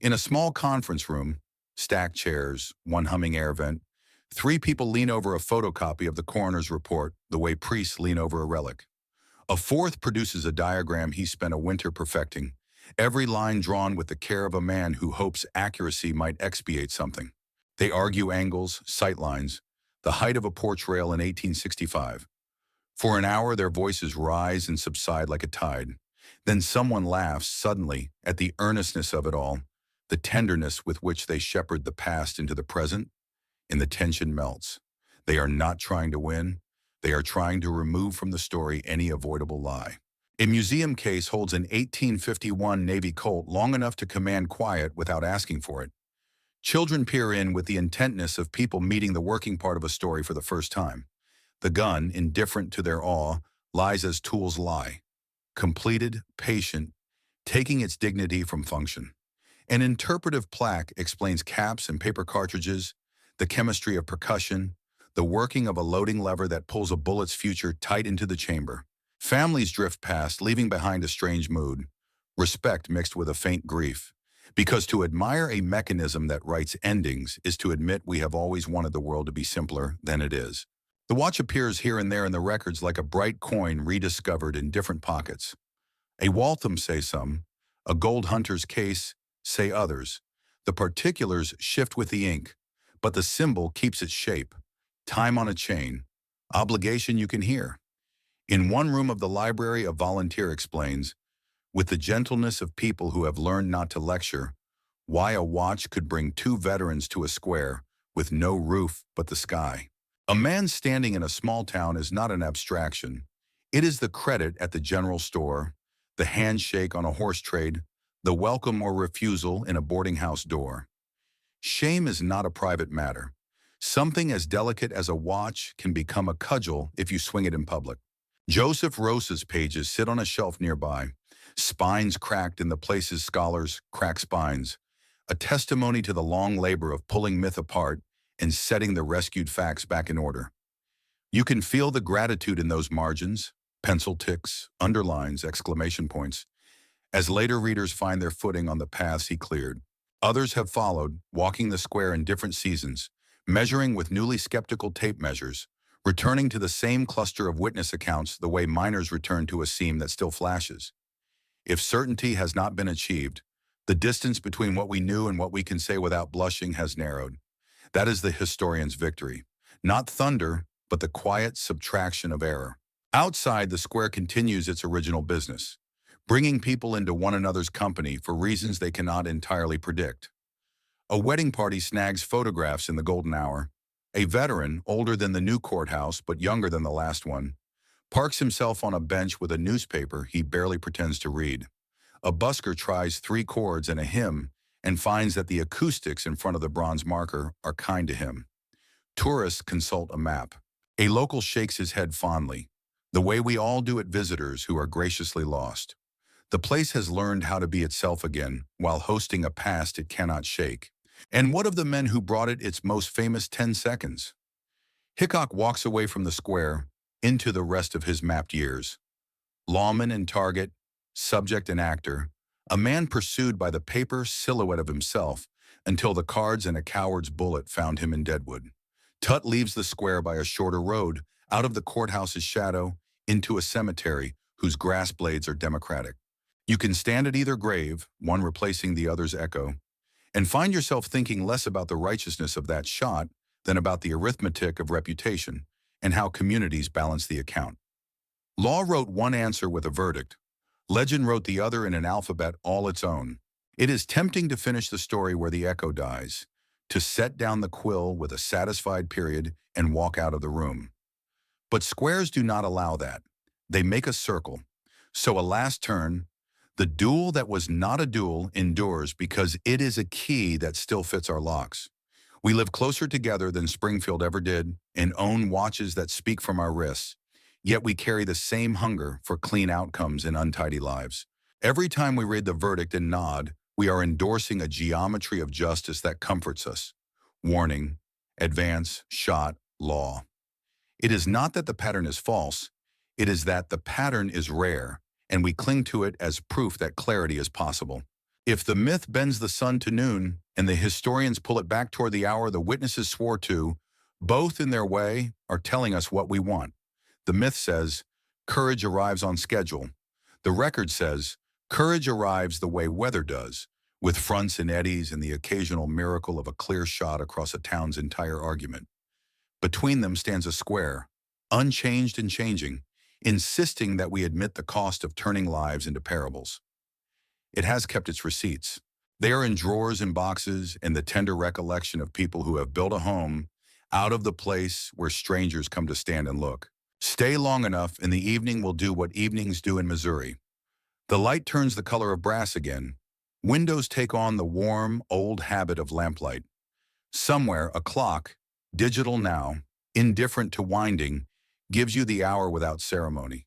In a small conference room, stacked chairs, one humming air vent, three people lean over a photocopy of the coroner's report the way priests lean over a relic. A fourth produces a diagram he spent a winter perfecting, every line drawn with the care of a man who hopes accuracy might expiate something. They argue angles, sight lines, the height of a porch rail in 1865. For an hour, their voices rise and subside like a tide. Then someone laughs suddenly at the earnestness of it all, the tenderness with which they shepherd the past into the present, and the tension melts. They are not trying to win. They are trying to remove from the story any avoidable lie. A museum case holds an 1851 Navy Colt long enough to command quiet without asking for it. Children peer in with the intentness of people meeting the working part of a story for the first time. The gun, indifferent to their awe, lies as tools lie. Completed, patient, taking its dignity from function. An interpretive plaque explains caps and paper cartridges, the chemistry of percussion, the working of a loading lever that pulls a bullet's future tight into the chamber. Families drift past, leaving behind a strange mood, respect mixed with a faint grief. Because to admire a mechanism that writes endings is to admit we have always wanted the world to be simpler than it is. The watch appears here and there in the records like a bright coin rediscovered in different pockets. A Waltham, say some, a gold hunter's case, say others. The particulars shift with the ink, but the symbol keeps its shape. Time on a chain. Obligation you can hear. In one room of the library, a volunteer explains, with the gentleness of people who have learned not to lecture, why a watch could bring two veterans to a square with no roof but the sky. A man standing in a small town is not an abstraction. It is the credit at the general store, the handshake on a horse trade, the welcome or refusal in a boarding house door. Shame is not a private matter. Something as delicate as a watch can become a cudgel if you swing it in public. Joseph Rosa's pages sit on a shelf nearby, spines cracked in the places scholars crack spines, a testimony to the long labor of pulling myth apart and setting the rescued facts back in order. You can feel the gratitude in those margins, pencil ticks, underlines, exclamation points, as later readers find their footing on the paths he cleared. Others have followed, walking the square in different seasons, measuring with newly skeptical tape measures, returning to the same cluster of witness accounts the way miners return to a seam that still flashes. If certainty has not been achieved, the distance between what we knew and what we can say without blushing has narrowed. That is the historian's victory. Not thunder, but the quiet subtraction of error. Outside, the square continues its original business, bringing people into one another's company for reasons they cannot entirely predict. A wedding party snags photographs in the golden hour. A veteran, older than the new courthouse but younger than the last one, parks himself on a bench with a newspaper he barely pretends to read. A busker tries 3 chords and a hymn and finds that the acoustics in front of the bronze marker are kind to him. Tourists consult a map. A local shakes his head fondly, the way we all do at visitors who are graciously lost. The place has learned how to be itself again while hosting a past it cannot shake. And what of the men who brought it its most famous 10 seconds? Hickok walks away from the square into the rest of his mapped years. Lawman and target, subject and actor, a man pursued by the paper silhouette of himself until the cards and a coward's bullet found him in Deadwood. Tutt leaves the square by a shorter road, out of the courthouse's shadow, into a cemetery whose grass blades are democratic. You can stand at either grave, one replacing the other's echo, and find yourself thinking less about the righteousness of that shot than about the arithmetic of reputation and how communities balance the account. Law wrote one answer with a verdict. Legend wrote the other in an alphabet all its own. It is tempting to finish the story where the echo dies, to set down the quill with a satisfied period and walk out of the room. But squares do not allow that. They make a circle. So a last turn, the duel that was not a duel endures because it is a key that still fits our locks. We live closer together than Springfield ever did and own watches that speak from our wrists. Yet we carry the same hunger for clean outcomes in untidy lives. Every time we read the verdict and nod, we are endorsing a geometry of justice that comforts us. Warning, advance, shot, law. It is not that the pattern is false, it is that the pattern is rare, and we cling to it as proof that clarity is possible. If the myth bends the sun to noon, and the historians pull it back toward the hour the witnesses swore to, both in their way are telling us what we want. The myth says, courage arrives on schedule. The record says, courage arrives the way weather does, with fronts and eddies and the occasional miracle of a clear shot across a town's entire argument. Between them stands a square, unchanged and changing, insisting that we admit the cost of turning lives into parables. It has kept its receipts. They are in drawers and boxes in the tender recollection of people who have built a home out of the place where strangers come to stand and look. Stay long enough and the evening will do what evenings do in Missouri. The light turns the color of brass again. Windows take on the warm, old habit of lamplight. Somewhere, a clock, digital now, indifferent to winding, gives you the hour without ceremony.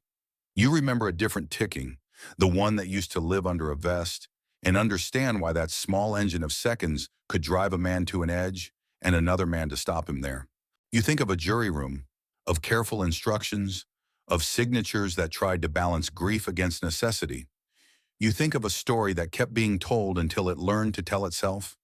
You remember a different ticking, the one that used to live under a vest, and understand why that small engine of seconds could drive a man to an edge and another man to stop him there. You think of a jury room, of careful instructions, of signatures that tried to balance grief against necessity. You think of a story that kept being told until it learned to tell itself.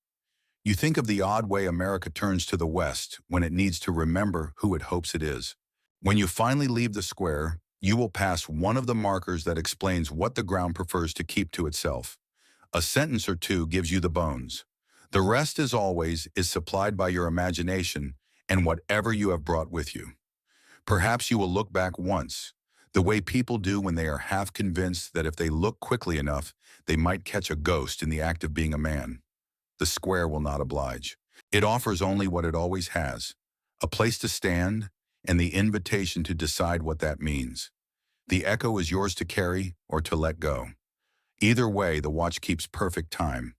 You think of the odd way America turns to the West when it needs to remember who it hopes it is. When you finally leave the square, you will pass one of the markers that explains what the ground prefers to keep to itself. A sentence or two gives you the bones. The rest, as always, is supplied by your imagination and whatever you have brought with you. Perhaps you will look back once, the way people do when they are half convinced that if they look quickly enough, they might catch a ghost in the act of being a man. The square will not oblige. It offers only what it always has, a place to stand and the invitation to decide what that means. The echo is yours to carry or to let go. Either way, the watch keeps perfect time.